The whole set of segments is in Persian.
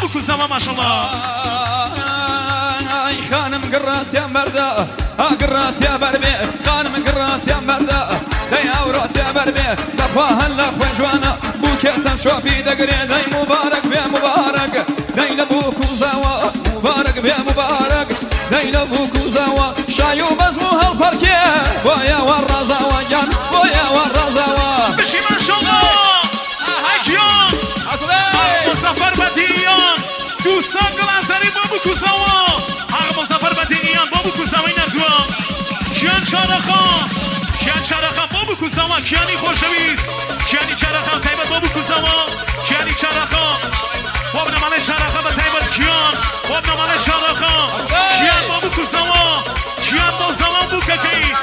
بکو زما ماشاءالله خانم قرات يا مردا قرات يا بربي خانم قرات يا مردا داي اورات يا بربي لفاها الاخوة جوانا بو كيسم شوفي دقري داي مبارك بيا مبارك داي لبوكو زوا مبارك بيا مبارك داي لبوكو زوا شايو بزموها الفركي ويا والرزاوا جان ويا والرزاوا بشي ماشاءالله هاكيان مسافر بدیان دوستان گلازری با بکو زوا هر مسافر بدیان با بکو زوا این ادوا کیان چرخان با بکو زوا کیانی خوشویست کیانی چرخان تایبت با بکو زوا کیانی چرخان باب نمال چرخان با تایبت کیان باب نمال چرخان کیان با بکو زوا کیان با زوا بکتی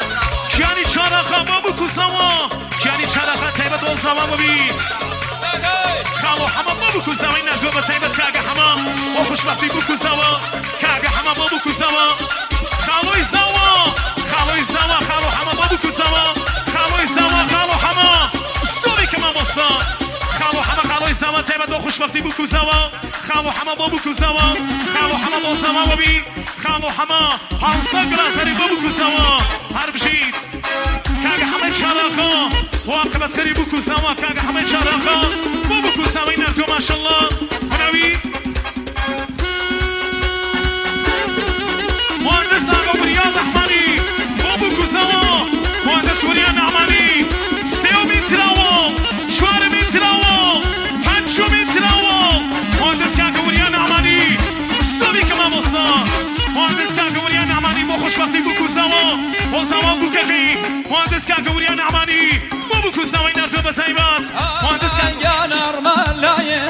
کیانی چرخان با بکو زوا کیانی چرخان تایبت با زوا ببین خالو حمام ما بکو زوا این ادوا با تایبت کاغا حمام و خوشبختی بکو زوا کاغا حمام ما بکو زوا خالوی زوا خالو حمام ما بکو زوا خالوی زوا خالو حمام استوری که ما بستا خالوی زوا تایبت با خوشبختی بکو زوا خالو حمام ما بکو زوا خالو حمام با زوا ببین خالو حمام هانسا گلازری با بکو زوا هر بشید کاغا حمام شراخا و عقبت خری بکو زوا کاغا حمام شراخا با بکو زوا این ادوا ماشاءالله هنوی مهندس آقا بریان رحمانی با بکو زوا مهندس بریان نعمانی 3 میتراو 4 میتراو 5 میتراو مهندس آقا بریان نعمانی استوری که ما بسا مهندس آقا بریان نعمانی با خوشبختی بکو زوا با زوا بکتی مهندس آقا بریان نعمانی با بکو زوا این ادوا بتایبات مهندس يا نار ملايه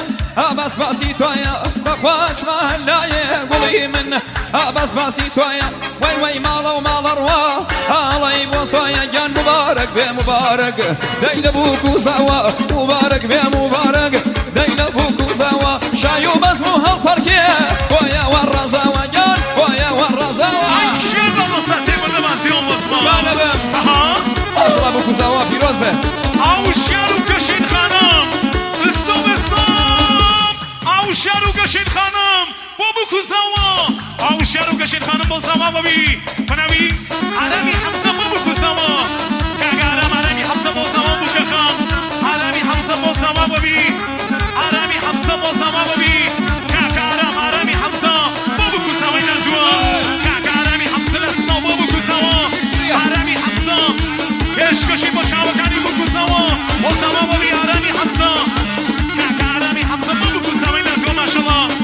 بس باسيتويا بخواش ملايه قولي من بس باسيتويا وي وي مالا ومالا روا الله يبوصايا جان مبارك بيه مبارك دايل بوكو زوا مبارك بيه مبارك دايل بوكو زوا شايو بس مو هالفركيه ويا والرزاوا جان ويا والرزاوا شيل بمصاتي والنماسيون بصما بله اها ما شاء الله بوكو زوا فيروز به اوشیارو کشید خانم اوشیارو کشید خانم با بکو زوا اوشیارو کشید خانم با زوا ببی منوی عالمی حمزه با بکو زوا کاغارم عالمی حمزه با زوا بکو خان عالمی حمزه با زوا ببی عالمی حمزه با زوا ببی کاغارم عالمی حمزه با بکو زوا این ادوا کاغارمی حمزه لسنا با بکو زوا عالمی حمزه کشکشی با چاوکانی بکو زوا با زوا ببی عالمی حمزه کاغارمی حمزه با بکو زوا این ادوا ماشاءالله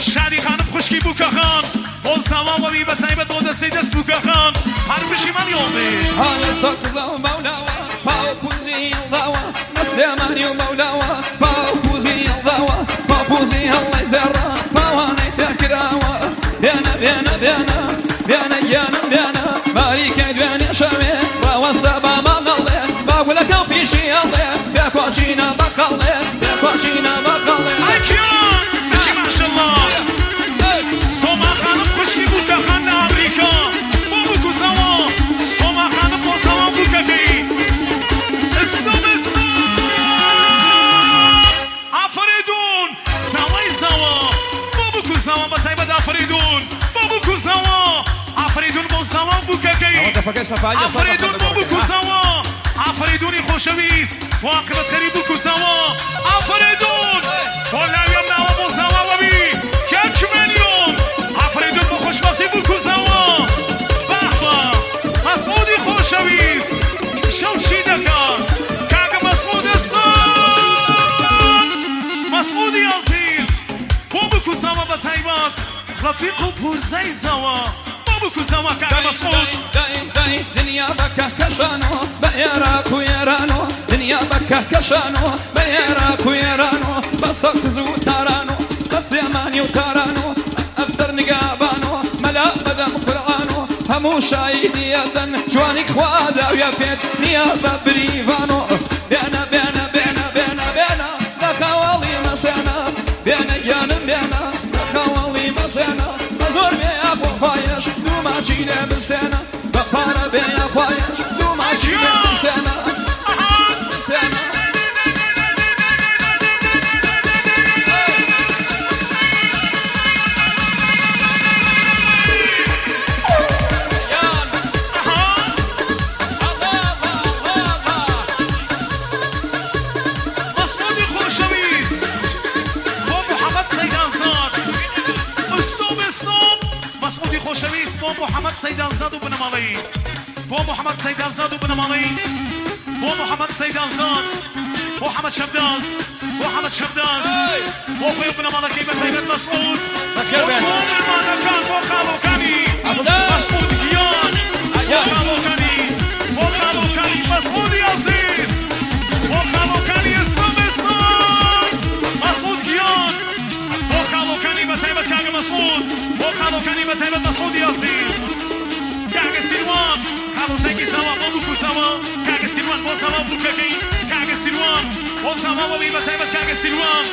شادی خانم خوشکی بکو خان با زوا ببی به تایبت با دستی دست بکو خان هر بشی من یومه هاي سقزا مولاوا باوكوزي الضوا مسلماني ومولاوا باوكوزي الضوا باوكوزي الله يزرع باواني تكراوا بينا بينا بينا بينا بينا بينا مالك يدواني شامي ووصبا ما نضي باقولك في شي الله بيكوشينا بقلي بيكوشينا بقلي اكيان بشي ما شاء الله سوما خانم خوشکی بکو خان امریکا با بکو زوا سوما خانم با زوا بکتی استوب آفریدون زوای زوا با بکو زوا با تایبت آفریدون با بکو زوا آفریدون با زوا بکتی آفریدون با بکو زوا آفریدونی خوشویست و عاقبت خری بکو زوا آفریدون ولویم نوا با زوا ببی یک میلیون آفریدون با خوشبختی بکو زوا بحبا مسعودی خوشویست شو چی دکن کاغا مسعود مسعودی عزیز با بکو زوا با تایبات رفیق و پرزای زوا با بکو زوا کاغا مسعود داي دنيا بكا كشانو بيراك ويرانو دنيا بكا كشانو بيراك ويرانو بسط زو تارانو بس يماني وتارانو افسر نقابانو ملا بدم قرعانو همو شايدي يدن جوانك خوادا ويا بيت نيابة بريفانو بينا بينا بينا بينا بينا لخوالي مسانا بينا يانم بينا لخوالي مسانا مزور بيا بوفايش دوما جينا بالسنة بقارة بيا فايش دوما جينا بالسنة محمد سيدانزاد وبن مالي بو محمد سيدانزاد وبن مالي بو محمد سيدانزاد بو محمد شبداز بو محمد شبداز بو خوي بن مالكي بن مسعود بو المالكان بو خالو كاني مسعود كيان بو خالو كاني بو خالو كاني مسعود عزيز بو خالو كاني اسلام مسعود كيان بو خالو كاني بتايبة كاغ مسعود بو خالو كاني بتايبة مسعود عزيز كاغ سيروان خالو سيكي سوا بابوكو سوا كاغ سيروان بو سوا بوكاكي كاغ سيروان بو سوا بابي بتايبة كاغ سيروان